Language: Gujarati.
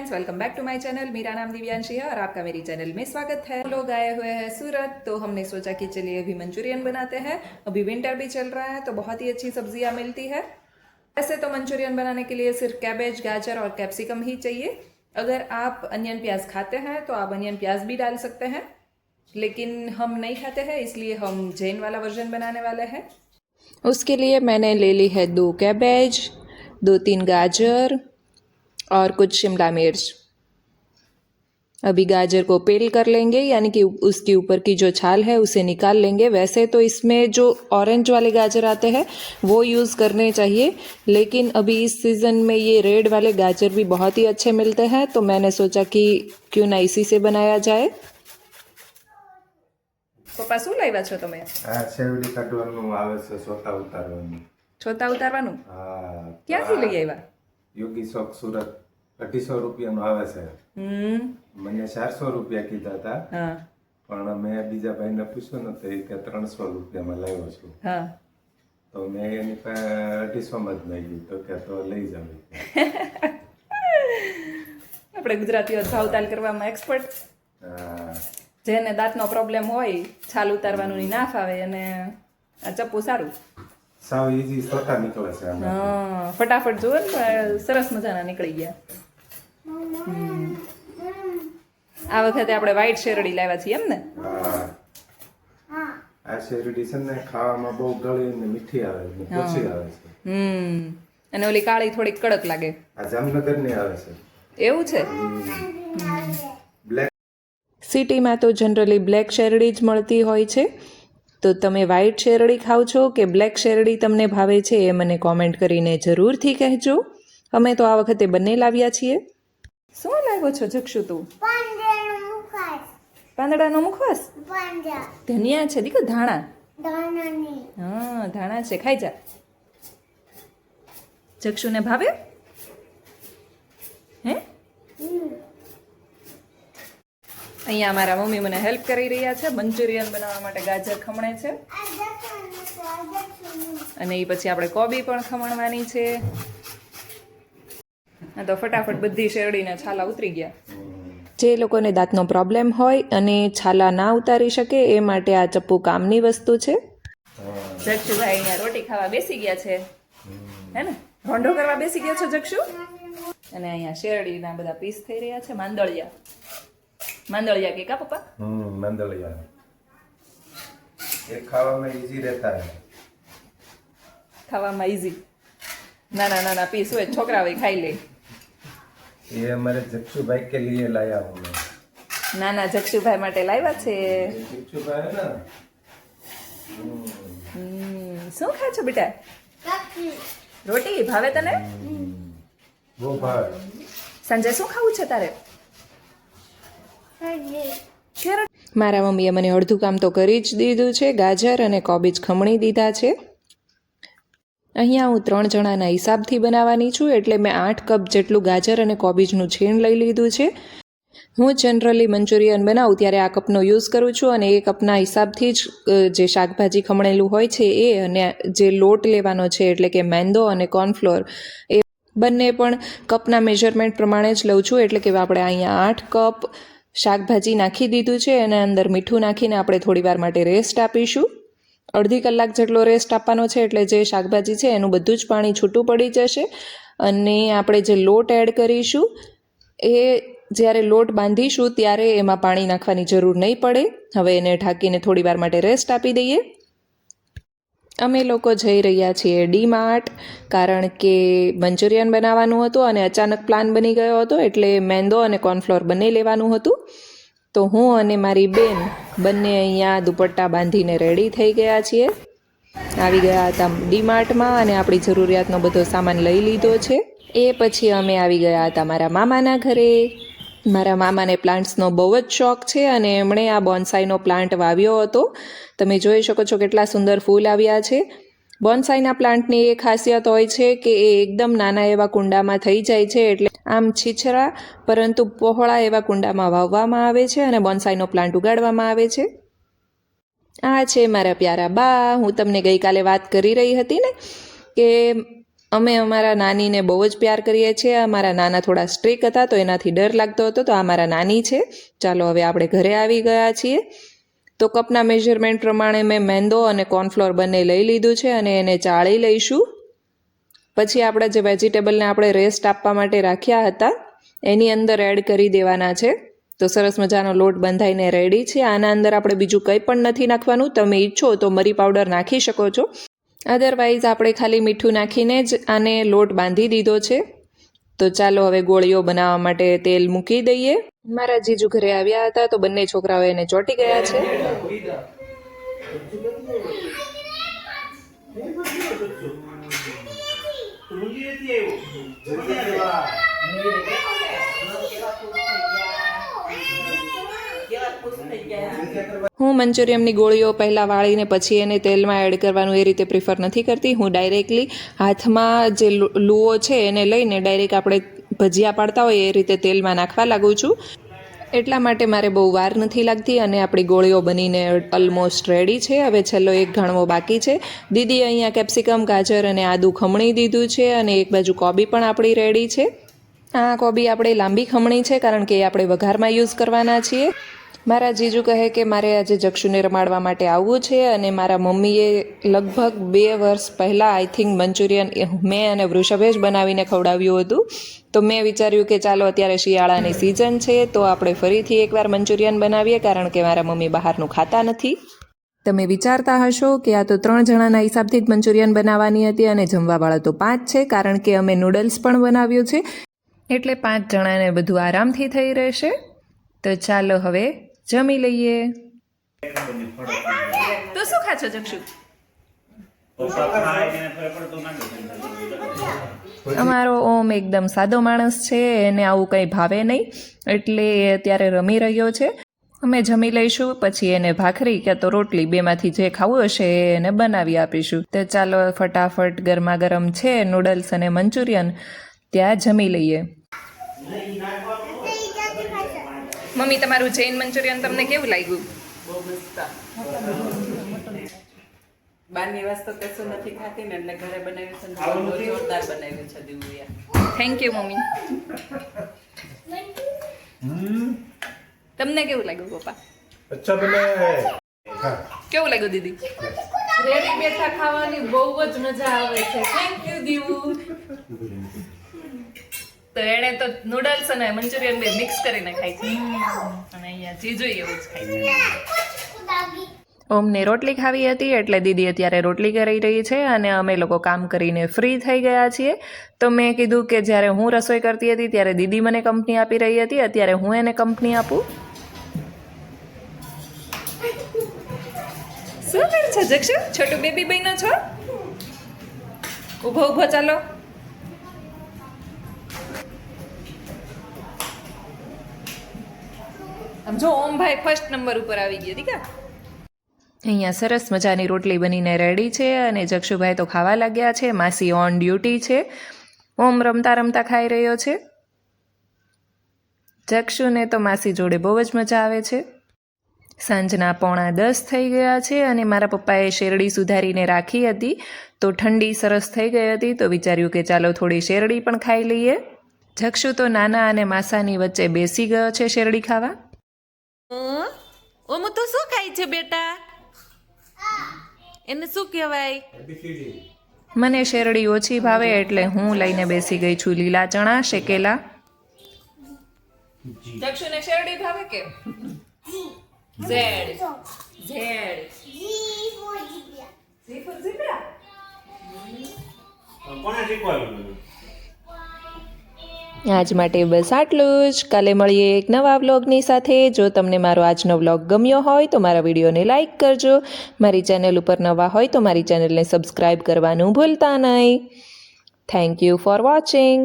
Friends, welcome back to my channel. मेरा नाम दिव्यांशी है और आपका मेरी चैनल में स्वागत है। हम लोग आए हुए हैं सूरत, तो हमने सोचा कि चलिए अभी मंचूरियन बनाते हैं। अभी विंटर भी चल रहा है तो बहुत ही अच्छी सब्जियां मिलती है। वैसे तो मंचूरियन बनाने के लिए सिर्फ कैबेज, गाजर और कैप्सिकम ही चाहिए। अगर आप अनियन प्याज खाते हैं तो आप अनियन प्याज भी डाल सकते हैं, लेकिन हम नहीं खाते हैं इसलिए हम जैन वाला वर्जन बनाने वाले हैं। उसके लिए मैंने ले ली है 2 कैबेज, 2-3 गाजर और कुछ शिमला मिर्च। अभी गाजर को पेल कर लेंगे, यानी कि उसके ऊपर की जो छाल है उसे निकाल लेंगे। वैसे तो इसमें जो ऑरेंज वाले गाजर आते हैं वो यूज़ करने चाहिए, लेकिन अभी इस सीज़न में ये रेड वाले गाजर भी बहुत ही अच्छे मिलते हैं, तो मैंने सोचा कि क्यों ना इसी से बनाया जाए। પપ્પા શું લાવ્યા છો તમે? આ શેવડી કાઢવાનું આવે છે, છોતા ઉતારવાનું. છોતા ઉતારવાનું? હા. ક્યાંથી લઈ આવ્યા? યોગી શોખ સુરત 250 રૂપિયાનું આવે છે. મને 400 રૂપિયા કીધા હતા, પણ મેં બીજા ભાઈને પૂછ્યું ને તો એ કે 300 રૂપિયામાં લાવ્યો છું. તો મેં એની પાસે 250માં જ માંગ્યું, તો કે તો લઈ જાવ. આપણે ગુજરાતીઓ ભાવતાલ કરવામાં એક્સપર્ટ. જેને દાંતનો પ્રોબ્લેમ હોય, છાલ ઉતારવાનું ના ફાવે, અને આ ચપ્પુ સારું, સાવ ઈઝી છોટા નીકળે છે. ફટાફટ જુઓ ને, સરસ મજાના નીકળી ગયા. આ વખતે આપણે વ્હાઈટ શેરડી લાવ્યા છીએ, એમ ને? આ શેરડી છે ને ખાવામાં બહુ ગળી ને મીઠી આવે ને પોચી આવે છે. અને ઓલી કાળી થોડીક કડક લાગે. આ જામનગરની આવે છે. એવું છે? બ્લેક સિટીમાં તો જનરલી બ્લેક શેરડી જ મળતી હોય છે, તો તમે વ્હાઈટ શેરડી ખાવ છો કે બ્લેક શેરડી તમને ભાવે છે એ મને કોમેન્ટ કરીને જરૂરથી કહેજો. અમે તો આ વખતે બંને લાવ્યા છીએ. શું લાવ્યો છો જક્ષુ તું? પાંદડાનો મુખવાસ. ધનિયા છે દીકરો, ધાણા. હા, ધાણા છે, ખાઈ જા. જક્ષુને ભાવે? હે? અહીંયા મારા મમ્મી મને હેલ્પ કરી રહ્યા છે. મંચુરિયન બનાવવા માટે ગાજર ખમણે છે, અને એ પછી આપણે કોબી પણ ખમણવાની છે. હા, તો ફટાફટ બધી શેરડીના છાલા ઉતરી ગયા. જે લોકોને દાંતનો પ્રોબ્લેમ હોય અને છાલા ના ઉતારી શકે એ માટે આ ચપ્પુ કામની વસ્તુ છે. જક્ષુભાઈ અહીંયા રોટી ખાવા બેસી ગયા છે, હે ને? રોંઢો કરવા બેસી ગયા છો જક્ષુ? અને અહીંયા શેરડીના બધા પીસ થઈ રહ્યા છે. માંદળિયા કે કા પપ્પા? માંદળિયા એ ખાવામાં ઈઝી રહેતા હે. ખાવામાં ઈઝી, નાના નાના પીસ હોય, છોકરા હોય ખાઈ લે. ये हमारे जक्षुभाई के लिए लाया हूँ मैं. નાના જક્ષુભાઈ માટે લાવ્યા છે. जक्षुभाई है ना. શું ખાય છો બેટા? રોટી ભાવે તને? वो भाई સાંજે શું ખાવું છે તારે? મારા મમ્મીએ મને અડધું કામ તો કરી જ દીધું છે. ગાજર અને કોબીજ ખમણી દીધા છે. અહીંયા હું 3 જણાના હિસાબથી બનાવવાની છું, એટલે મેં 8 કપ જેટલું ગાજર અને કોબીજનું છીણ લઈ લીધું છે. હું જનરલી મંચુરિયન બનાવું ત્યારે આ કપનો યુઝ કરું છું, અને એ કપના હિસાબથી જ જે શાકભાજી ખમણેલું હોય છે એ, અને જે લોટ લેવાનો છે એટલે કે મેંદો અને કોર્નફ્લોર, એ બંને પણ કપના મેઝરમેન્ટ પ્રમાણે જ લઉં છું. એટલે કે આપણે અહીંયા 8 કપ શાકભાજી નાખી દીધું છે, અને અંદર મીઠું નાખીને આપણે થોડી વાર માટે રેસ્ટ આપીશું. અડધી કલાક જેટલો રેસ્ટ આપવાનો છે, એટલે જે શાકભાજી છે એનું બધું જ પાણી છૂટું પડી જશે. અને આપણે જે લોટ એડ કરીશું એ જ્યારે લોટ બાંધીશું ત્યારે એમાં પાણી નાખવાની જરૂર નહીં પડે. હવે એને ઢાંકીને થોડી વાર માટે રેસ્ટ આપી દઈએ. અમે લોકો જઈ રહ્યા છીએ ડી-માર્ટ, કારણ કે મંચુરિયન બનાવવાનું હતું અને અચાનક પ્લાન બની ગયો હતો, એટલે મેંદો અને કોર્નફ્લોર બંને લેવાનું હતું. તો હું અને મારી બેન બંને અહીંયા દુપટ્ટા બાંધીને રેડી થઈ ગયા છીએ. આવી ગયા હતા ડી-માર્ટમાં અને આપણી જરૂરિયાતનો બધો સામાન લઈ લીધો છે. એ પછી અમે આવી ગયા હતા મારા મામાના ઘરે. મારા મામાને પ્લાન્ટ્સનો બહુ જ શોખ છે, અને એમણે આ બોન્સાઈનો પ્લાન્ટ વાવ્યો હતો. તમે જોઈ શકો છો કેટલા સુંદર ફૂલ આવ્યા છે. બોન્સાઈના પ્લાન્ટની એ ખાસિયત હોય છે કે એ એકદમ નાના એવા કુંડામાં થઈ જાય છે, એટલે આમ છીછરા પરંતુ પહોળા એવા કુંડામાં વાવવામાં આવે છે અને બોન્સાઈનો પ્લાન્ટ ઉગાડવામાં આવે છે. આ છે મારા પ્યારા બા. હું તમને ગઈકાલે વાત કરી રહી હતી ને કે અમે અમારા નાનીને બહુ જ પ્યાર કરીએ છીએ. અમારા નાના થોડા સ્ટ્રિક હતા તો એનાથી ડર લાગતો હતો. તો આ મારા નાની છે. ચાલો હવે આપણે ઘરે આવી ગયા છીએ. તો કપના મેઝરમેન્ટ પ્રમાણે મેં મેંદો અને કોર્નફ્લોર બંને લઈ લીધું છે અને એને ચાળી લઈશું. પછી આપણા જે વેજીટેબલને આપણે રેસ્ટ આપવા માટે રાખ્યા હતા એની અંદર એડ કરી દેવાના છે. તો સરસ મજાનો લોટ બંધાઈને રેડી છે. આના અંદર આપણે બીજું કંઈ પણ નથી નાખવાનું. તમે ઈચ્છો તો મરી પાવડર નાખી શકો છો. અધરવાઇઝ આપણે ખાલી મીઠું નાખીને જ આને લોટ બાંધી દીધો છે. તો ચાલો હવે ગોળીઓ બનાવવા માટે તેલ મૂકી દઈએ. મારા જીજુ ઘરે આવ્યા હતા તો બંને છોકરાઓ એને ચોંટી ગયા છે. હું મંચુરિયમની ગોળીઓ પહેલાં વાળીને પછી એને તેલમાં એડ કરવાનું એ રીતે પ્રિફર નથી કરતી. હું ડાયરેક્ટલી હાથમાં જે લુઓ છે એને લઈને ડાયરેક્ટ આપણે ભજીયા પાડતા હોય એ રીતે તેલમાં નાખવા લાગું છું. એટલા માટે મારે બહુ વાર નથી લાગતી અને આપણી ગોળીઓ બનીને ઓલમોસ્ટ રેડી છે. હવે છેલ્લો એક ઘણવો બાકી છે. દીદી અહીંયા કેપ્સિકમ, ગાજર અને આદું ખમણી દીધું છે અને એક બાજુ કોબી પણ આપણી રેડી છે. આ કોબી આપણે લાંબી ખમણી છે કારણ કે એ આપણે વઘારમાં યુઝ કરવાના છીએ. મારા જીજુ કહે કે મારે આજે જક્ષુને રમાડવા માટે આવવું છે અને મારા મમ્મીએ લગભગ 2 વર્ષ પહેલાં આઈ થિંક મંચુરિયન મેં અને વૃષભે જ બનાવીને ખવડાવ્યું હતું. તો મેં વિચાર્યું કે ચાલો અત્યારે શિયાળાની સિઝન છે તો આપણે ફરીથી એકવાર મંચુરિયન બનાવીએ કારણ કે મારા મમ્મી બહારનું ખાતા નથી. તમે વિચારતા હશો કે આ તો 3 જણાના હિસાબથી જ મંચુરિયન બનાવવાની હતી અને જમવાવાળા તો 5 છે કારણ કે અમે નૂડલ્સ પણ બનાવ્યું છે. એટલે 5 જણાને બધું આરામથી થઈ રહેશે. તો ચાલો હવે જમી લઈએ. તો શું ખાશો જક્ષુ? અમારો ઓમ એકદમ સાદો માણસ છે, એને આવું કંઈ ભાવે નહીં એટલે એ અત્યારે રમી રહ્યો છે. અમે જમી લઈશું પછી એને ભાખરી કે તો રોટલી બેમાંથી જે ખાવું હશે એને બનાવી આપીશું. તો ચાલો ફટાફટ ગરમા ગરમ છે નૂડલ્સ અને મંચુરિયન ત્યાં જમી લઈએ. મમ્મી તમારું જૈન મંચુરિયન તમને કેવું લાગ્યું? બહુ મસ્ત. બહારની વસ્તુ કશું નથી ખાતી ને એટલે ઘરે બનાવ્યું છે ને બહુ જોરદાર બનાવ્યું છે દિવ્યા. Thank you mummy. તમને કેવું લાગ્યું પપ્પા? અચ્છા બને. કેવું લાગ્યું દીદી? રેડી બેઠા ખાવાની બહુ જ મજા આવે છે. થેન્ક યુ દીવું. તો એણે તો નૂડલ્સ અને મંચુરિયન બે મિક્સ કરીને ખાય છે અને અહીંયા જીજુ એવું જ ખાય છે. ઓમને રોટલી ખાવી હતી એટલે દીદી અત્યારે રોટલી કરી રહી છે અને અમે લોકો કામ કરીને ફ્રી થઈ ગયા છીએ. તો મેં કીધું કે જ્યારે હું રસોઈ કરતી હતી ત્યારે દીદી મને કંપની આપી રહી હતી, અત્યારે હું એને કંપની આપું. શું કરે છે જક્ષુ? છોટું બેબી બન્યો છો? ઊભો ઊભો ચાલો. આમ જો ઓમભાઈ ફર્સ્ટ નંબર ઉપર આવી ગયા દીકા. અહીંયા સરસ મજાની રોટલી બનીને રેડી છે અને જક્ષુભાઈ તો ખાવા લાગ્યા છે. માસી ઓન ડ્યુટી છે. ઓમ રમતા રમતા ખાઈ રહ્યો છે. જક્ષુને તો માસી જોડે બહુ જ મજા આવે છે. સાંજના 9:45 થઈ ગયા છે અને મારા પપ્પાએ શેરડી સુધારીને રાખી હતી તો ઠંડી સરસ થઈ ગઈ હતી તો વિચાર્યું કે ચાલો થોડી શેરડી પણ ખાઈ લઈએ. જક્ષુ તો નાના અને માસાની વચ્ચે બેસી ગયો છે શેરડી ખાવા. ઓમ તો શું ખાય છે બેટા? એને શું કહેવાય? મને શેરડી ઓછી ભાવે એટલે હું લઈને બેસી ગઈ છું લીલા ચણા શેકેલા. જક્ષુને શેરડી ભાવે કે? Z Z Z for zebra. કોને શીખવાડ્યું? આજ માટે બસ આટલું જ. કાલે મળીએ એક નવા વ્લોગની સાથે. જો તમને મારો આજનો વ્લોગ ગમ્યો હોય તો મારા વિડીયોને લાઇક કરજો. મારી ચેનલ ઉપર નવા હોય તો મારી ચેનલને સબસ્ક્રાઈબ કરવાનું ભૂલતા નહીં. Thank you for watching.